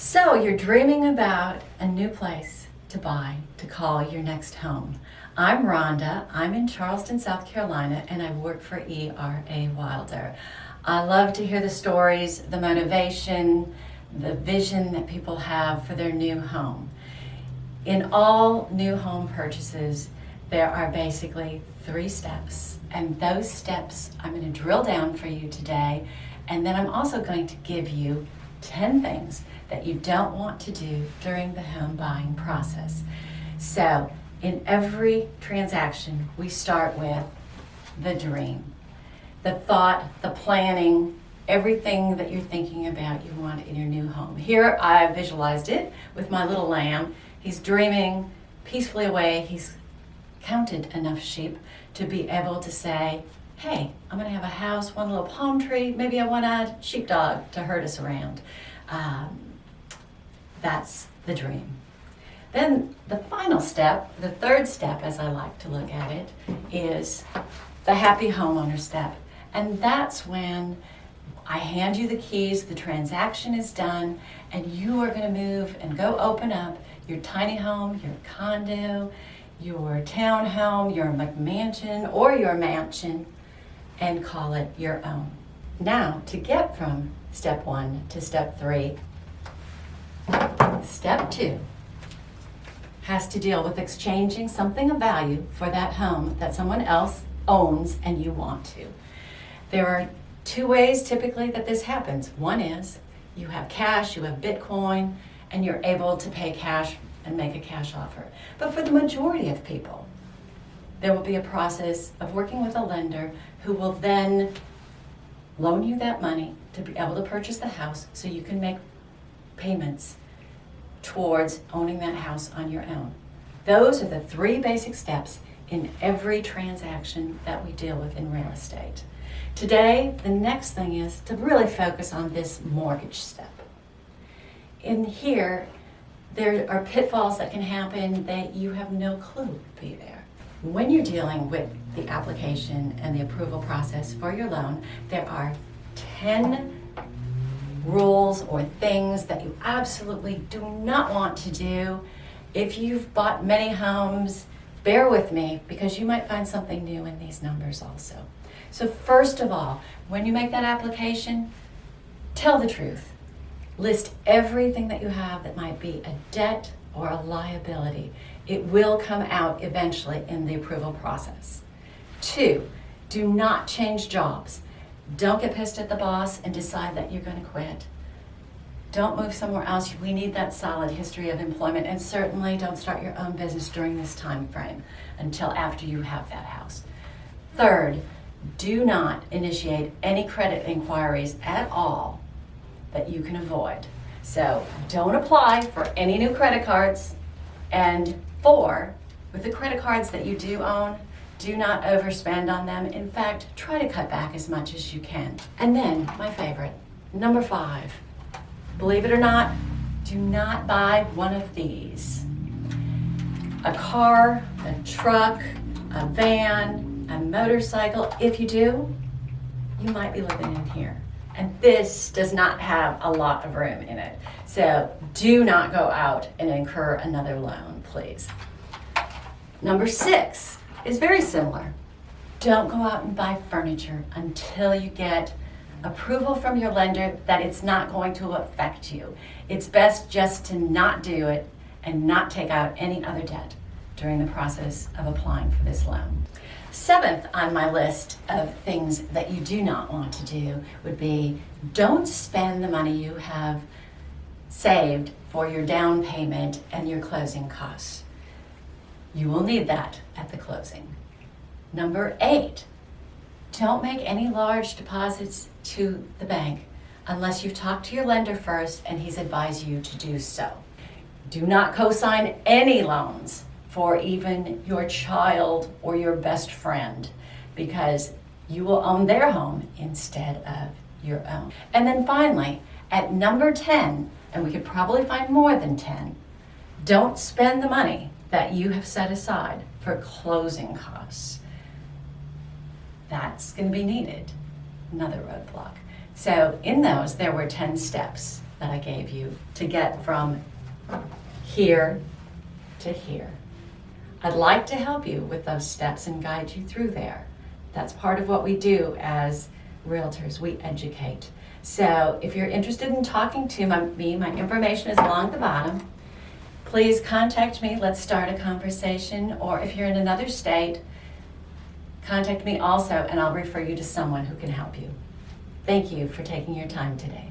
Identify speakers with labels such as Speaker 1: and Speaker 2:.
Speaker 1: So you're dreaming about a new place to buy, to call your next home. I'm Rhonda. I'm in Charleston, South Carolina, and I work for ERA Wilder. I love to hear the stories, the motivation, the vision that people have for their new home. In all new home purchases, there are basically 3 steps, and those steps I'm going to drill down for you today, and then I'm also going to give you 10 things that you don't want to do during the home buying process. So in every transaction, we start with the dream, the thought, the planning, everything that you're thinking about you want in your new home. Here I visualized it with my little lamb. He's dreaming peacefully away. He's counted enough sheep to be able to say, hey, I'm going to have a house, one little palm tree, maybe a one-eyed sheepdog to herd us around. That's the dream. Then the final step, the 3rd step as I like to look at it, is the happy homeowner step. And that's when I hand you the keys, the transaction is done, and you are going to move and go open up your tiny home, your condo, your townhome, your McMansion, or your mansion, and call it your own. Now, to get from step 1 to step 3, step 2 has to deal with exchanging something of value for that home that someone else owns and you want to. There are 2 ways typically that this happens. One is you have cash, you have Bitcoin, and you're able to pay cash and make a cash offer. But for the majority of people, there will be a process of working with a lender who will then loan you that money to be able to purchase the house so you can make payments towards owning that house on your own. Those are the 3 basic steps in every transaction that we deal with in real estate. Today, the next thing is to really focus on this mortgage step. In here, there are pitfalls that can happen that you have no clue be there. When you're dealing with the application and the approval process for your loan, there are 10 rules or things that you absolutely do not want to do. If you've bought many homes, bear with me because you might find something new in these numbers also. So first of all, when you make that application, tell the truth. List everything that you have that might be a debt or a liability. It will come out eventually in the approval process. 2, do not change jobs. Don't get pissed at the boss and decide that you're going to quit. Don't move somewhere else. We need that solid history of employment, and certainly don't start your own business during this time frame until after you have that house. 3rd, do not initiate any credit inquiries at all that you can avoid. So don't apply for any new credit cards. And 4, with the credit cards that you do own, do not overspend on them. In fact, try to cut back as much as you can. And then, my favorite, number 5, believe it or not, do not buy one of these. A car, a truck, a van, a motorcycle. If you do, you might be living in here. And this does not have a lot of room in it. So do not go out and incur another loan, please. Number 6 is very similar. Don't go out and buy furniture until you get approval from your lender that it's not going to affect you. It's best just to not do it and not take out any other debt during the process of applying for this loan. 7th on my list of things that you do not want to do would be don't spend the money you have saved for your down payment and your closing costs. You will need that at the closing. Number 8, don't make any large deposits to the bank unless you've talked to your lender first and he's advised you to do so. Do not co-sign any loans for even your child or your best friend because you will own their home instead of your own. And then finally, at number 10, and we could probably find more than 10, don't spend the money that you have set aside for closing costs. That's going to be needed. Another roadblock. So in those, there were 10 steps that I gave you to get from here to here. I'd like to help you with those steps and guide you through there. That's part of what we do as realtors, we educate. So if you're interested in talking to me, my information is along the bottom. Please contact me, let's start a conversation, or if you're in another state, contact me also and I'll refer you to someone who can help you. Thank you for taking your time today.